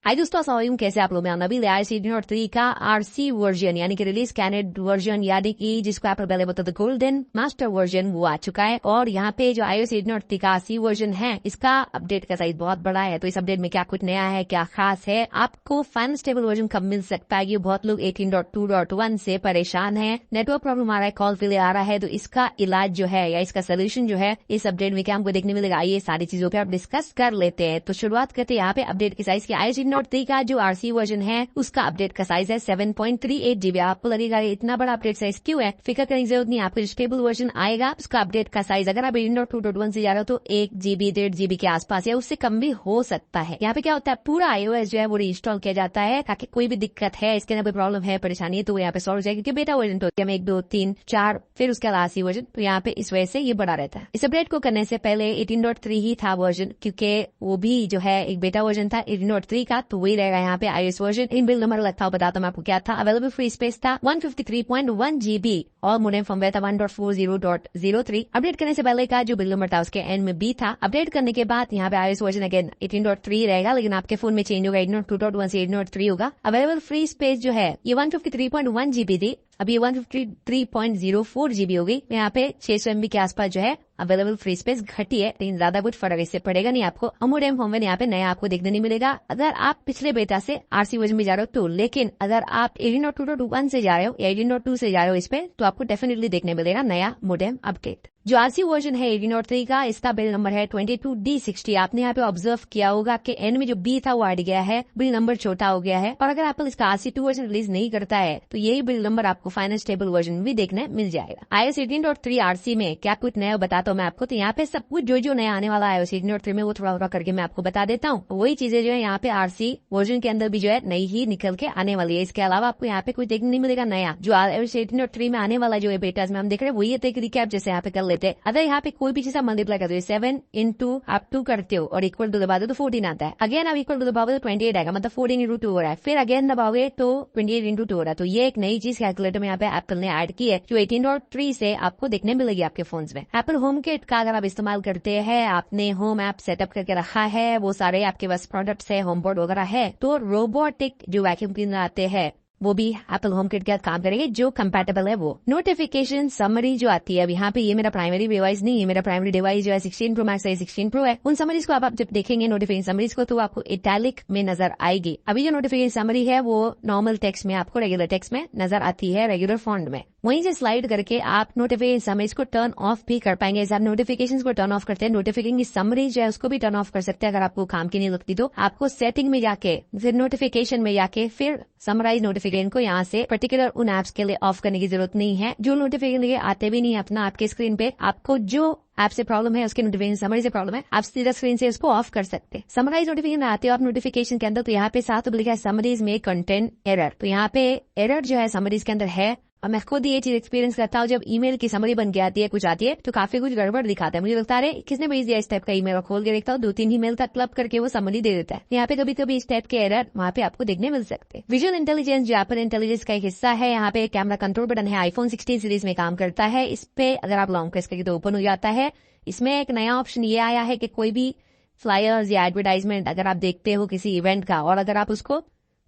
हाय दोस्तों, अस्सलाम वालेकुम। कैसे आप लोग? मैं नबील। iOS 18.3 का आरसी वर्जन यानी कि रिलीज कैंडिडेट वर्जन यानी कि जिसको आप पहले बोलते थे गोल्डन मास्टर वर्जन, वो आ चुका है। और यहाँ पे जो iOS 18.3 का आरसी वर्जन है, इसका अपडेट का साइज बहुत बड़ा है। तो इस अपडेट में क्या कुछ नया है, क्या खास है, आपको फाइनल स्टेबल वर्जन कब मिल सकता है? ये बहुत लोग 18.2.1 से परेशान है, नेटवर्क प्रॉब्लम आ रहा है, कॉल फेलियर आ रहा है। तो इसका इलाज जो है या इसका सोल्यूशन जो है इस अपडेट में क्या हमको देखने मिलेगा, ये सारी चीजों पे आप डिस्कस कर लेते हैं। तो शुरुआत करते हैं यहाँ पे अपडेट की साइज की। iOS 18.3 का जो आरसी वर्जन है उसका अपडेट का साइज है 7.38 GB। आपको लगेगा इतना बड़ा अपडेट साइज क्यों है? फिक्र करने की जरूरत नहीं। आपको जो स्टेबल वर्जन आएगा उसका अपडेट का साइज अगर आप 18.2.1 से जा रहे हो तो 1 GB 1.5 GB के आसपास है, उससे कम भी हो सकता है। यहाँ पे क्या होता है, पूरा iOS जो है वो रीइंस्टॉल किया जाता है ताकि कोई भी दिक्कत है, इसके अंदर कोई प्रॉब्लम है, परेशानी है तो वो यहाँ पे सॉल्व हो जाएगी। क्योंकि बेटा वर्जन तो 1 2 3 4 फिर उसके बाद आरसी वर्जन, तो यहाँ पे इस वजह से ये बड़ा रहता है। इस अपडेट को करने से पहले 18.3 ही था वर्जन, क्योंकि वो भी जो है एक बेटा वर्जन था 18.3 का, तो वही रहेगा यहाँ पे iOS वर्जन। इन बिल नंबर लगता हूँ, बताता हूँ मैं आपको क्या था। अवेलेबल फ्री स्पेस था 153.1 GB और मोडेम फर्मवेयर था 1.40.03। अपडेट करने से पहले का जो बिल नंबर था उसके एंड में बी था। अपडेट करने के बाद यहाँ पे iOS वर्जन अगेन 18.3 रहेगा, लेकिन आपके फोन में चेंज होगा, 18.2.1 से 18.3 होगा। अवेलेबल फ्री स्पेस जो है ये 153.1 GB थी, अभी 153.04 GB हो गई। यहाँ पे 600 MB के आसपास जो है अवेलेबल फ्री स्पेस घटी है, लेकिन ज्यादा कुछ फर्क इससे पड़ेगा नहीं आपको। मोडेम फर्मवेयर यहाँ पे नया आपको देखने नहीं मिलेगा अगर आप पिछले बेटा से आरसी वर्जन में जा रहे हो तो। लेकिन अगर आप 18.2.1 से जा रहे हो या 18.2 से जा रहे हो इस पे, तो आपको डेफिनेटली देखने मिलेगा नया मोडेम अपडेट। जो आरसी वर्जन है 18.3 का, इसका बिल नंबर है 22D60। आपने यहाँ पे ऑब्जर्व किया होगा कि एंड में जो बी था वो हट गया है, बिल नंबर छोटा हो गया है। और अगर एप्पल इसका RC2 वर्जन रिलीज नहीं करता है तो यही बिल नंबर आपको फाइनल स्टेबल वर्जन में भी देखने मिल जाएगा। iOS 18.3 आरसी में क्या कुछ नया बताता हूँ मैं आपको। तो यहाँ पे सब कुछ जो नया आने वाला है iOS 18.3 में वो थोड़ा थोड़ा करके मैं आपको बता देता हूँ। वही चीजें जो है यहाँ पे आरसी वर्जन के अंदर भी जो है नई ही निकल के आने वाली है। इसके अलावा आपको यहाँ पे कुछ देखने नहीं मिलेगा नया। जो iOS 18.3 में आने वाला जो है बेटाज में हम देख रहे हैं वही एक रिकैप जैसे यहाँ पे कर लेते हैं। अगर यहाँ पे कोई भी चीज आप मल्टीप्लाई करते हो, 7 इंटू आप 2 करते हो और इक्वल टू दबाते हो तो 14 आता है। अगेन आप इक्वल टू दबाओगे तो 28 आएगा, मतलब 14 इंटू 2 हो रहा है। फिर अगेन दबाओगे तो 28 इंटू 2 हो रहा है। तो ये एक नई चीज कैलकुलेटर में यहाँ पे एप्पल ने ऐड की है जो 18.3 से आपको देखने मिलेगी आपके फोन में। एप्पल होम किट का अगर आप इस्तेमाल करते हैं, आपने होम ऐप सेटअप करके रखा है, वो सारे आपके पास प्रोडक्ट्स है, होम बोर्ड वगैरह है, तो रोबोटिक जो वैक्यूम क्लीनर आते हैं वो भी एप्पल होम किट के साथ काम करेंगे जो कंपैटिबल है। वो नोटिफिकेशन समरी जो आती है, अब यहाँ पे ये मेरा प्राइमरी डिवाइस नहीं है, मेरा प्राइमरी डिवाइस जो है 16 Pro Max है, 16 Pro है। उन समरीज को आप जब देखेंगे नोटिफिकेशन समरीज को तो आपको इटैलिक में नजर आएगी। अभी जो नोटिफिकेशन समरी है वो नॉर्मल टेक्स्ट में आपको रेगुलर टेक्स्ट में नजर आती है, रेगुलर फॉन्ट में। वहीं से स्लाइड करके आप नोटिफिकेशन समरीज को टर्न ऑफ भी कर पाएंगे। जैसे आप नोटिफिकेशन को टर्न ऑफ करते हैं, नोटिफिकेशन समरीज जो है उसको भी टर्न ऑफ कर सकते हैं। अगर आपको काम की नहीं लगती तो आपको सेटिंग में जाके फिर नोटिफिकेशन में जाके फिर समराइज नोटिफिकेशन को यहाँ से पर्टिकुलर उन एप्स के लिए ऑफ करने की जरूरत नहीं है जो नोटिफिकेशन लिए आते भी नहीं है अपना आपके स्क्रीन पे। आपको जो ऐप से प्रॉब्लम है उसके नोटिफिकेशन समरी से प्रॉब्लम है, आप सीधा स्क्रीन से उसको ऑफ कर सकते हैं। समराइज नोटिफिकेशन आते हो आप नोटिफिकेशन के अंदर तो यहाँ पे साथ लिखा है समरीज में कंटेंट एरर। तो यहाँ पे एरर जो है समरीज के अंदर है। और मैं खुद ये चीज एक्सपीरियंस करता हूँ, जब ईमेल की समरी बन के आती है कुछ आती है तो काफी कुछ गड़बड़ दिखाता है। मुझे लगता है किसने भेज दिया इस टाइप का ईमेल, और खोल के देखता हूँ 2-3 ईमेल तक क्लब करके वो समरी दे देता है। यहाँ पे कभी कभी इस टाइप के एरर वहाँ पे आपको देखने मिल सकते हैं। विजुअल इंटेलिजेंस जो एप्पल इंटेलिजेंस का एक हिस्सा है, यहाँ पे कैमरा कंट्रोल बटन है, आईफोन 16 सीरीज में काम करता है। इस पे अगर आप लॉन्ग प्रेस करके तो ओपन हो जाता है। इसमें एक नया ऑप्शन ये आया है कि कोई भी फ्लायर्स या एडवर्टाइजमेंट अगर आप देखते हो किसी इवेंट का और अगर आप उसको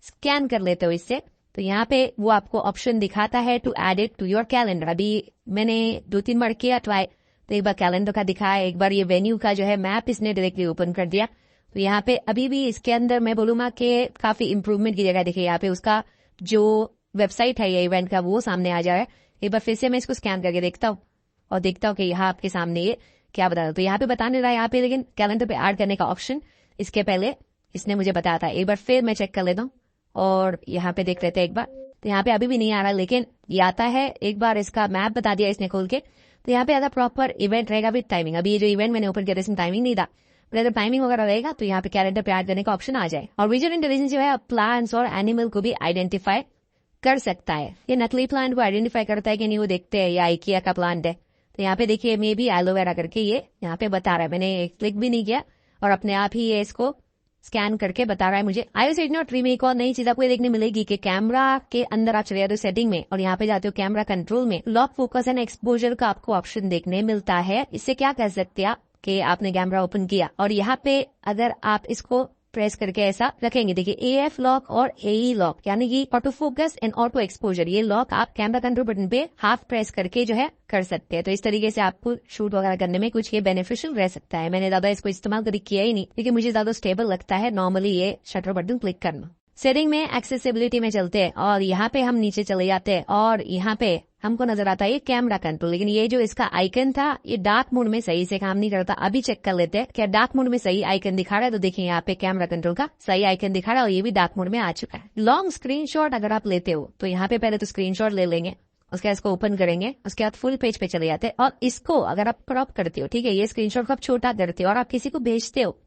स्कैन कर लेते हो इससे, तो यहाँ पे वो आपको ऑप्शन दिखाता है to add it to your calendar. अभी मैंने 2-3 बार किया ट्राई, तो एक बार कैलेंडर का दिखाया, एक बार ये वेन्यू का जो है मैप इसने डायरेक्टली ओपन कर दिया। तो यहाँ पे अभी भी इसके अंदर मैं बोलूंगा कि काफी इंप्रूवमेंट की जगह। देखिए यहाँ पे उसका जो वेबसाइट है ये इवेंट का वो सामने आ जा रहा है। एक बार फिर से मैं इसको स्कैन करके देखता हूँ और देखता हूँ कि यहाँ आपके सामने ये क्या बता रहा। तो यहाँ पे बता नहीं रहा यहाँ पे, लेकिन कैलेंडर पे ऐड करने का ऑप्शन इसके पहले इसने मुझे बताया था। एक बार फिर मैं चेक कर लेता हूँ और यहाँ पे देख लेते हैं एक बार। तो यहाँ पे अभी भी नहीं आ रहा, लेकिन ये आता है। एक बार इसका मैप बता दिया इसने खोल के, तो यहाँ पे आता प्रॉपर इवेंट रहेगा विद टाइमिंग। अभी ये जो इवेंट मैंने ओपन किया इसमें टाइमिंग नहीं था, पर अगर टाइमिंग वगैरह रहेगा तो यहाँ पे कैलेंडर पे ऐड करने का ऑप्शन आ जाए। और विजुअल इंटेलिजेंस जो है प्लांट्स और एनिमल को भी आइडेंटिफाई कर सकता है। ये नकली प्लांट को आइडेंटिफाई करता है कि नहीं वो देखते हैं, या IKEA का प्लांट है। तो यहाँ पे देखिए मे भी एलोवेरा करके ये यहाँ पे बता रहा है। मैंने क्लिक भी नहीं किया और अपने आप ही ये इसको स्कैन करके बता रहा है मुझे। iOS 18.3 में एक और नई चीज आपको देखने मिलेगी कि कैमरा के अंदर आप चले जाते हो सेटिंग में और यहाँ पे जाते हो कैमरा कंट्रोल में, लॉक फोकस एंड एक्सपोजर का आपको ऑप्शन देखने मिलता है। इससे क्या कर सकते हैं आप कि आपने कैमरा ओपन किया और यहाँ पे अगर आप इसको प्रेस करके ऐसा रखेंगे। देखिए AF लॉक और AE लॉक यानी कि auto focus and auto exposure, ये लॉक आप कैमरा कंट्रोल बटन पे हाफ प्रेस करके जो है कर सकते हैं। तो इस तरीके से आपको शूट वगैरह करने में कुछ ये बेनिफिशियल रह सकता है। मैंने ज्यादा इसको इस्तेमाल कभी किया ही नहीं क्योंकि मुझे ज्यादा स्टेबल लगता है नॉर्मली ये शटर बटन क्लिक करना। सेटिंग में एक्सेसिबिलिटी में चलते हैं और यहाँ पे हम नीचे चले जाते हैं और यहाँ पे हमको नजर आता है ये कैमरा कंट्रोल, लेकिन ये जो इसका आइकन था ये डार्क मोड में सही से काम नहीं करता। अभी चेक कर लेते हैं क्या डार्क मोड में सही आइकन दिखा रहा है। तो देखिए यहाँ पे कैमरा कंट्रोल का सही आइकन दिखा रहा है और ये भी डार्क मोड में आ चुका है। लॉन्ग स्क्रीनशॉट अगर आप लेते हो तो यहाँ पे पहले तो स्क्रीनशॉट ले लेंगे, उसके बाद इसको ओपन करेंगे, उसके बाद फुल पेज पे चले जाते हैं और इसको अगर आप क्रॉप करते हो, ठीक है, ये स्क्रीनशॉट को आप छोटा करते हो और आप किसी को भेजते हो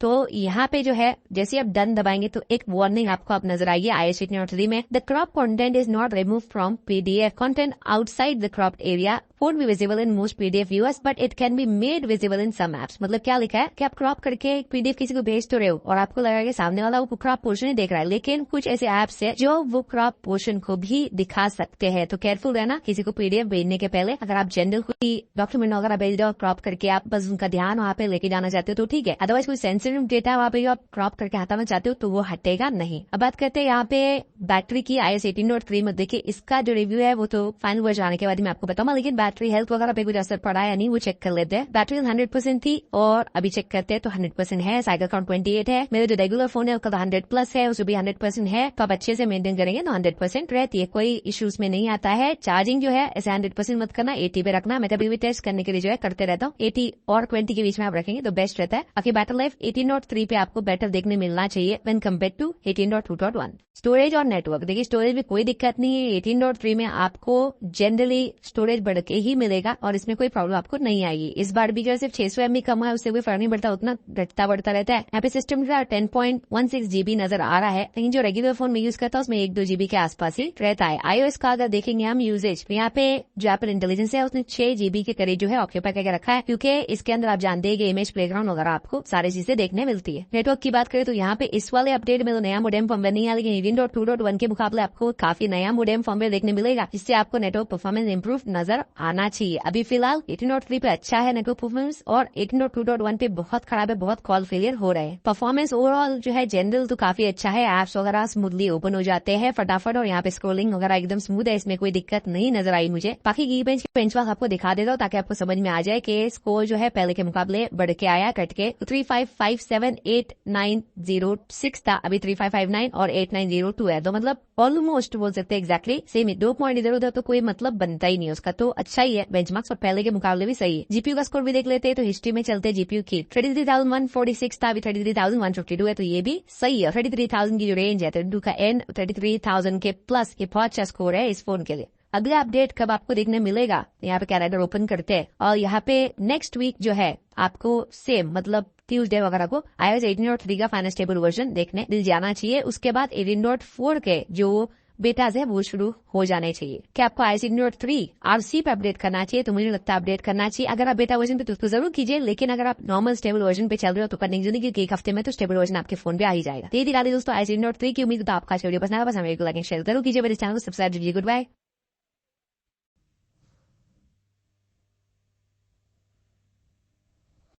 तो यहाँ पे जो है जैसे आप डन दबाएंगे तो एक वार्निंग आपको आप नजर आएगी ISO 1803 में, the crop content is not remove from PDF content outside the cropped area won't be visible in most PDF viewers but it can be made visible in some apps। मतलब क्या लिखा है कि आप क्रॉप करके PDF किसी को भेज तो रहे हो और आपको लगा कि सामने वाला वो क्रॉप पोर्शन ही देख रहा है, लेकिन कुछ ऐसे एप्स है जो वो क्रॉप पोर्शन को भी दिखा सकते हैं। तो केयरफुल रहना किसी को PDF भेजने के पहले। अगर आप जनरल कोई डॉक्यूमेंट वगैरह भेज रहे हो क्रॉप करके, आप बस उनका ध्यान वहाँ पे लेके जाना चाहते हो तो ठीक है, अदरवाइज कोई सेंसिटिव डेटा वहाँ पे आप क्रॉप करके हटाना चाहते हो तो वो हटेगा नहीं। अब बात करते हैं यहाँ पे बैटरी की ISO 1803 में। देखिए इसका जो रिव्यू है वो तो फाइनल वर्जन आने के बाद मैं आपको बताऊंगा, लेकिन बैटरी हेल्थ वगैरह पे कुछ असर पड़ा है नहीं वो चेक कर लेते हैं। बैटरी 100% थी और अभी चेक करते हैं तो 100% है। साइकिल काउंट 28 है। मेरे जो रेगुलर फोन है उसका तो 100+ है, उसको भी 100% है। तो आप अच्छे से मेंटेन करेंगे तो 100% रहती है, कोई इश्यूज में नहीं आता है। चार्जिंग जो है ऐसे 100% मत करना, 80 पे रखना। मैं कभी भी टेस्ट करने के लिए जो है करते रहता हूँ, 80 और 20 के बीच में आप रखेंगे तो बेस्ट रहता है। बाकी बैटरी लाइफ 18.3 पे आपको बेटर देखने मिलना चाहिए व्हेन कंपेयर टू 18.2.1। स्टोरेज और नेटवर्क, देखिए स्टोरेज में कोई दिक्कत नहीं है। 18.3 में आपको जनरली स्टोरेज बढ़ के ही मिलेगा और इसमें कोई प्रॉब्लम आपको नहीं आएगी। इस बार भी अगर सिर्फ 600 MB कम है उससे कोई फर्क नहीं पड़ता, उतना घटता बढ़ता रहता है। यहाँ पे सिस्टम 10.16 GB नजर आ रहा है, लेकिन जो रेगुलर फोन में यूज करता है उसमें 1-2 GB के आसपास ही रहता है। iOS का अगर देखेंगे हम यूजेज तो यहाँ पे जो एप्पल इंटेलिजेंस है उसने 6 GB के करीब जो है ऑक्यूपाई करके रखा है, क्योंकि इसके अंदर आप जानते हैं इमेज प्लेग्राउंड वगैरह आपको सारी चीजें देखने मिलती है। नेटवर्क की बात करें तो यहाँ पे इस वाले अपडेट में तो नया मोडेम फर्मवेयर नहीं है, लेकिन 18.2.1 के मुकाबले आपको काफी नया मोडेम फर्मवेयर देखने मिलेगा, जिससे आपको नेटवर्क परफॉर्मेंस इंप्रूव नजर आना चाहिए। अभी फिलहाल 18.3 पे अच्छा है नेटवर्क परफॉर्मेंस और 18.2.1 पे बहुत खराब है, बहुत कॉल फेलियर हो रहे हैं। परफॉर्मेंस ओवरऑल जो है जनरल तो काफी अच्छा है, एप्स वगैरह स्मूथली ओपन हो जाते हैं फटाफट और यहाँ पे स्क्रोलिंग वगैरह एकदम स्मूथ है, इसमें कोई दिक्कत नहीं नजर आई मुझे। बाकी Geekbench के बेंचमार्क आपको दिखा देता हूँ ताकि आपको समझ में आ जाए कि स्कोर जो है पहले के मुकाबले बढ़ के आया, कट के 35578906 था, अभी 3559 और 8902 है। तो मतलब ऑलमोस्ट बोल सकते हैं एग्जैक्टली सेम ही, 2 पॉइंट इधर उधर तो कोई मतलब बनता ही नहीं उसका, तो अच्छा ही है बेंचमार्क्स और पहले के मुकाबले भी सही है। जीपीयू का स्कोर भी देख लेते हैं तो हिस्ट्री में चलते हैं जीपीयू की 33,146 था, अभी 33,152 है, तो ये भी सही है। 33,000 की जो रेंज है 32 का एंड 33,000 के प्लस ये बहुत अच्छा स्कोर है इस फोन के लिए। अगला अपडेट कब आपको देखने मिलेगा, यहाँ पे कैलेंडर ओपन करते हैं और यहाँ पे नेक्स्ट वीक जो है आपको सेम मतलब ट्यूसडे वगैरह को iOS 18.3 का फाइनल स्टेबल वर्जन देखने मिल जाना चाहिए। उसके बाद 18.4 के जो बेटाज है वो शुरू हो जाने चाहिए। क्या आपको iOS 18.3 RC पे अपडेट करना चाहिए, तो मुझे लगता है अपडेट करना चाहिए। अगर आप बेटा वर्जन पे तो जरूर कीजिए, लेकिन अगर आप नॉर्मल स्टेबल वर्जन पे चल रहे हो तो करने की जरूरत, क्योंकि एक हफ्ते में तो स्टेबल वर्जन आपके फोन पे आ ही जाएगा। धीरे धीरे दोस्तों iOS 18.3 की उम्मीद तो आपका वीडियो पसंद आएगा, बस हमें लाइक शेयर जरूर कीजिए, मेरे चैनल को सब्सक्राइब कीजिए। Good bye.